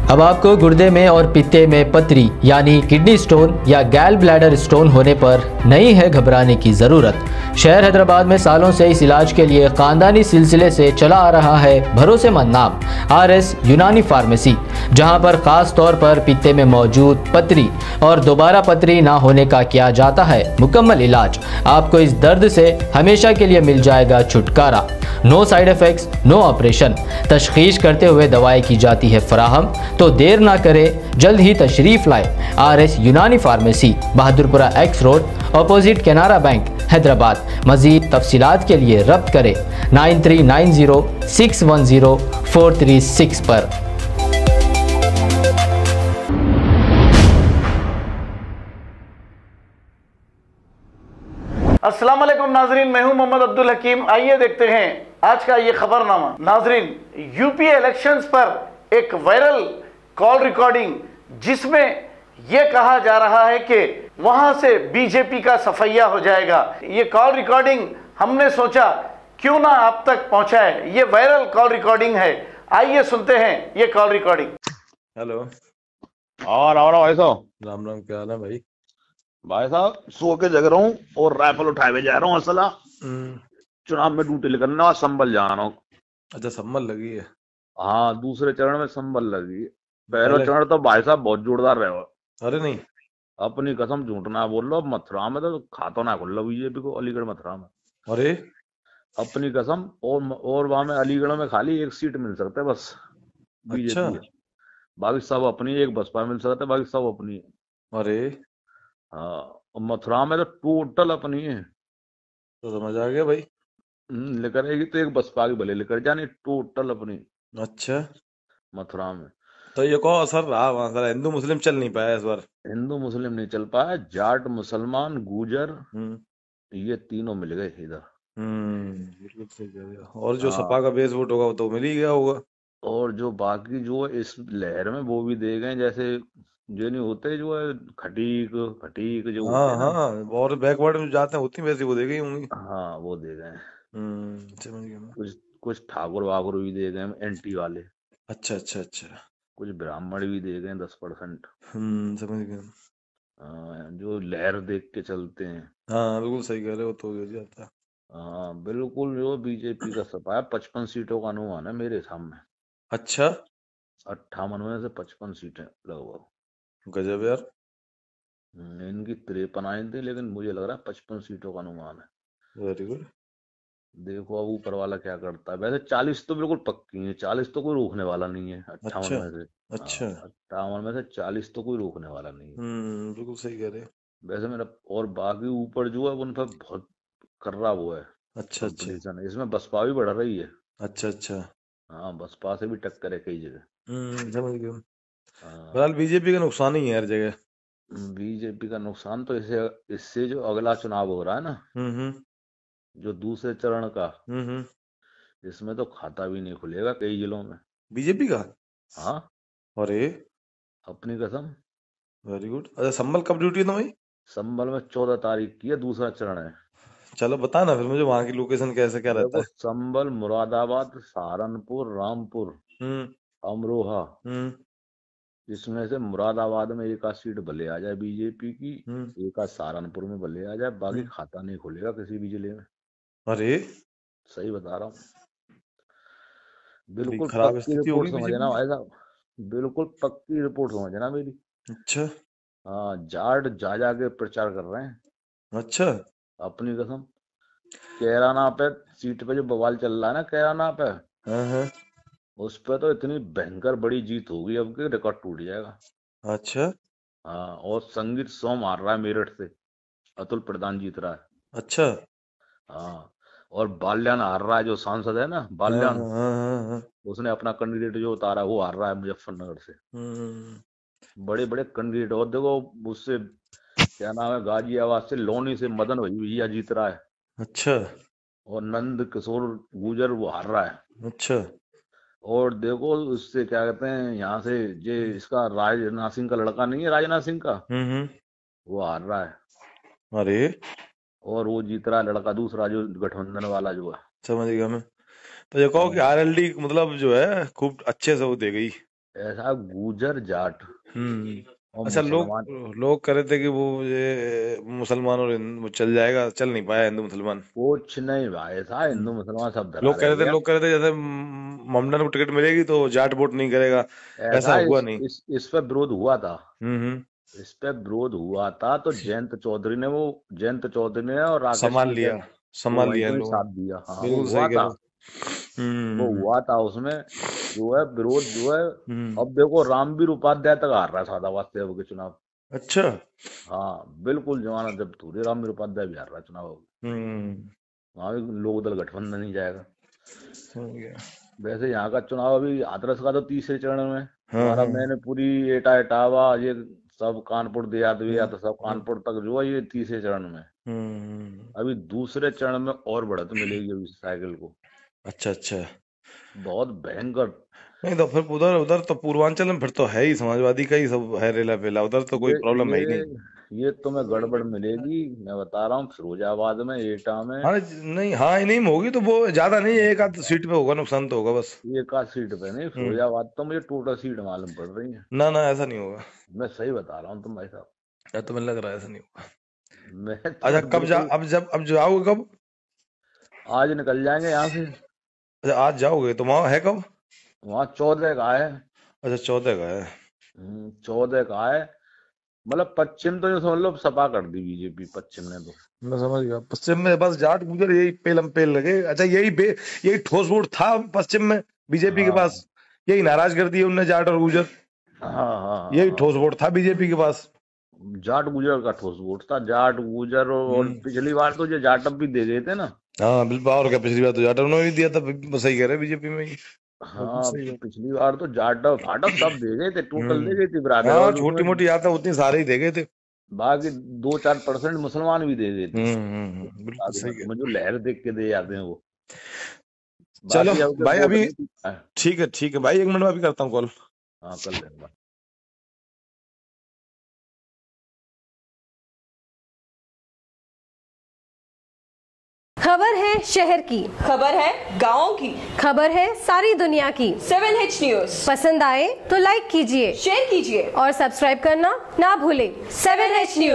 अब आपको गुर्दे में और पित्ते में पथरी यानी किडनी स्टोन या गैल ब्लैडर स्टोन होने पर नहीं है घबराने की ज़रूरत। शहर हैदराबाद में सालों से इस इलाज के लिए खानदानी सिलसिले से चला आ रहा है भरोसेमंद नाम RS यूनानी फार्मेसी, जहां पर खास तौर पर पित्ते में मौजूद पथरी और दोबारा पथरी ना होने का किया जाता है मुकम्मल इलाज। आपको इस दर्द से हमेशा के लिए मिल जाएगा छुटकारा। No side effects, no operation. तशखीस करते हुए दवाएं की जाती है फराहम, तो देर ना करें, जल्द ही तशरीफ लाए RS Unani pharmacy, Bahadurpura X road, opposite Canara bank, Hyderabad. मजीद तफसीलात के लिए रब्त करें 9390610436 पर। अस्सलाम वालेकुम नाजरीन, मैं हूं मोहम्मद अब्दुल हकीम। आइए देखते हैं आज का ये खबरनामा। नाजरीन, यूपी इलेक्शंस पर एक वायरल कॉल रिकॉर्डिंग जिसमें यह कहा जा रहा है कि वहां से बीजेपी का सफैया हो जाएगा। ये कॉल रिकॉर्डिंग हमने सोचा क्यों ना आप तक पहुंचाए। ये वायरल कॉल रिकॉर्डिंग है, आइए सुनते हैं ये कॉल रिकॉर्डिंग। हेलो। और भाई साहब, राम राम, क्या हाल है भाई? भाई साहब सो के जग रहा हूँ और राइफल उठाए हुए जा रहा हूँ। असला हम्म। चुनाव में ड्यूटी करने और संभल जा रहा हूँ। अच्छा, सम्मल लगी है? हाँ, दूसरे चरण में संभल लगी है। पहला पहले चरण तो भाई साहब बहुत जोरदार रहे हो। अरे नहीं, अपनी कसम झूठ ना बोल लो, मथुरा में तो खाता ना खुल लो बीजेपी को, अलीगढ़ मथुरा में। अरे अपनी कसम। और वहां में अलीगढ़ में खाली एक सीट मिल सकता है बस, अच्छा। बीजेपी है। बाकी सब अपनी, एक बसपा मिल सकता है, बाकी सब अपनी है। अरे हाँ, और मथुरा में तो टोटल अपनी है। तो समझ आ गया भाई। लेकर आएगी तो एक बसपा की भले लेकर जानी, टोटल अपनी अच्छा, मथुरा में। तो ये कौन असर रहा वहां? सारा हिंदू मुस्लिम चल नहीं पाया इस बार। हिंदू मुस्लिम नहीं चल पाया, जाट मुसलमान गुजर हम्म ये तीनों मिल गए इधर। बिल्कुल सही कह रहे हो। और जो हाँ, सपा का बेस वोट होगा वो तो मिल ही गया होगा। और जो बाकी जो है इस लहर में वो भी दे गए, जैसे जो नहीं होते, जो है खटीक खटीक जो होते हाँ हैं ना। हाँ, और बैकवर्ड में जाते हैं होती वैसी वो दे गई होंगी। हाँ, वो दे गए। समझ गया मैं। कुछ कुछ ठाकुर वाकुर भी दे गए, एंटी वाले। अच्छा अच्छा अच्छा। कुछ ब्राह्मण भी दे गए 10%। समझ गया। जो लहर देख के चलते हैं। हाँ बिल्कुल सही कह रहे हो, तो हो जाता है। हाँ बिल्कुल, जो बीजेपी का सपा है 55 सीटों का अनुमान है मेरे सामने। अच्छा, 58 में से 55 सीटें लगभग। गजब यार। इनकी 53 आई थी, लेकिन मुझे लग रहा है 55 सीटों का अनुमान है। Very good. देखो अब ऊपर वाला क्या करता है। वैसे 40 तो बिल्कुल पक्की है, 40 तो कोई रोकने वाला नहीं है 58 अच्छा में से। अच्छा। 58 में से 40 तो कोई रोकने वाला नहीं है। बिल्कुल सही कह रहे हैं। वैसे मेरा और बाकी ऊपर जो है उन पर बहुत कर रहा वो है अच्छा अच्छा कंपटीशन है। इसमें बसपा भी बढ़ रही है। अच्छा अच्छा। हाँ, बसपा से भी टक्कर है कई जगह। समझ गया। हाँ, फिलहाल बीजेपी का नुकसान ही है हर जगह। बीजेपी का नुकसान तो इससे इससे जो अगला चुनाव हो रहा है ना, हम्म जो दूसरे चरण का, हम्म। इसमें तो खाता भी नहीं खुलेगा कई जिलों में। बीजेपी का? हाँ, अरे अपनी कसम। Very good. अच्छा, संभल कब ड्यूटी है तुम्हारी? संभल में 14 तारीख की है, दूसरा चरण है। चलो बता ना फिर मुझे, वहां की लोकेशन कैसे क्या रहता देखो, है? संभल, मुरादाबाद, सहारनपुर, रामपुर, हम्म अमरोहा, हम्म इसमें से मुरादाबाद में एक आध सीट भले आ जाए बीजेपी की, हम्म एक आध सहारनपुर में भले आ जाए, बाकी हम्म। खाता नहीं खुलेगा किसी भी जिले में। अरे सही बता रहा हूँ, बड़ी बिल्कुल खराब पक्की स्थिति रिपोर्ट होगी बीजेपी समझना की। भाई साहब, बिल्कुल पक्की रिपोर्ट समझना मेरी। अच्छा हाँ, जाट जा जा के प्रचार कर रहे हैं, अच्छा। अपनी कसम। कैराना पे सीट पे जो बवाल चल रहा है ना, कैराना पे, हाँ। उस पे तो इतनी भयंकर बड़ी जीत होगी अब कि रिकॉर्ड टूट जाएगा। अच्छा हाँ, और संगीत सौ मार रहा है मेरठ से, अतुल प्रधान जीत रहा है। अच्छा। हाँ, और बाल्यान हार रहा है, जो सांसद है ना बाल्यान, हाँ। उसने अपना कैंडिडेट जो उतारा वो हार रहा है मुजफ्फरनगर से। हम्म। बड़े बड़े कैंडिडेट, और देखो उससे क्या नाम है, गाजियाबाद से, लोनी से मदन भैया जीत रहा है, अच्छा और नंद किशोर गुजर वो हार रहा है। अच्छा। और देखो उससे क्या कहते हैं, यहाँ से जे इसका राजनाथ सिंह का लड़का नहीं है, राजनाथ सिंह का, हम्म। वो हार रहा है। अरे और वो जीत रहा है लड़का दूसरा, जो गठबंधन वाला जो है। समझ गया मैं। तो ये कहो कि हाँ, आरएलडी मतलब जो है खूब अच्छे से वो दे गई। ऐसा गुजर जाट और अच्छा, लोग मुसलमान लोग कह रहे थे कि वो ये मुसलमान और वो चल जाएगा, चल नहीं पाया हिंदू मुसलमान। कुछ नहीं भाई, ऐसा हिंदू मुसलमान सब धरा लोग कह रह रहे थे गया। लोग कह रहे थे जैसे ममडन को टिकट मिलेगी तो जाट वोट नहीं करेगा, ऐसा ऐसा हुआ नहीं। इस पे विरोध हुआ था। हम्म। इस पे विरोध हुआ था तो जयंत चौधरी ने और राकेश संभाल सिंह लिया वो संभाल वहीं लिया इन को ही लोगों साथ ने। दिया। हाँ वो बिल्कुल हुआ सही कह था। रहे हो। वो हम्म हुआ था उसमें जो है विरोध जो है। हम्म। अब देखो रामवीर उपाध्याय तक हार रहा है सादाबाद से अब के चुनाव। अच्छा। हाँ बिल्कुल, जमाना जब थोड़ी रामवीर उपाध्याय भी हार रहा है चुनाव। हम्म। वहां भी लोकदल गठबंधन ही जाएगा। समझ गया। वैसे यहाँ का चुनाव अभी हाथरस का तो तीसरे चरण में। हाँ हमारा हाँ। मैंने पूरी एटावा ये सब कानपुर देहात वेहात सब कानपुर तक जो है ये तीसरे चरण में। अभी दूसरे चरण में और बढ़त मिलेगी अभी साइकिल को। अच्छा अच्छा। बहुत भयंकर। नहीं तो फिर उधर उधर तो पूर्वांचल में फिर तो है ही समाजवादी का ही सब है, रेला पेला, उधर तो कोई ये प्रॉब्लम है ही नहीं। ये तुम्हें गड़बड़ मिलेगी, मैं बता रहा हूँ। फिरोजाबाद में एटा में हाँ नहीं, हाँ नहीं होगी तो वो ज्यादा नहीं, एक आध सीट पे होगा, नुकसान तो होगा बस। एक आध सीट पे नहीं, फिरोजाबाद तो मुझे टोटल सीट मालूम पड़ रही है। ना ना ऐसा नहीं होगा। मैं सही बता रहा हूँ तुम भाई साहब। या तो मुझे लग रहा है ऐसा नहीं होगा। मैं अच्छा तो कब जा, बिल्कुल अब जाओगे कब? आज निकल जाएंगे यहाँ से। अच्छा आज जाओगे तो वहाँ है कब? वहाँ 14 का है। अच्छा 14 का है। 14 का है। मतलब पश्चिम तो ये समझ लो सपा कर दी बीजेपी पश्चिम ने तो। मैं समझ गया, पश्चिम में बस जाट गुजर यही पेलम पेल लगे। अच्छा यही ठोस वोट था पश्चिम में बीजेपी के हाँ पास, यही नाराज कर दिए उनने जाट और गुजर। हाँ हाँ यही हाँ। ठोस वोट था बीजेपी के पास। जाट गुजर का ठोस वोट था। जाट गुजर और पिछली बार तो ये जाटअप भी दे गए थे ना। हाँ बिल्कुल, और क्या, पिछली बार तो जाट उन्होंने भी दिया था। सही कह रहे बीजेपी में ही। बिल्कुल हाँ सही है। पिछली बार तो जाटअप फाटअप सब दे गए थे, टोटल दे गई थी बिरादर। हाँ और छोटी उसमें मोटी आता उतनी सारे ही दे गए थे। बाकी 2-4% मुसलमान भी दे गए थे। बिल्कुल सही है। तुम्हें जो लहर देख के दे जाते हैं वो। चलो बाकी अब भाई वोट अभी नहीं। ठीक है भाई, 1 मिनट में अभी करता हूँ कॉल। हाँ कर लेंगे। खबर है शहर की, खबर है गाँव की, खबर है सारी दुनिया की। 7H न्यूज पसंद आए तो लाइक कीजिए, शेयर कीजिए और सब्सक्राइब करना ना भूलें। 7H news.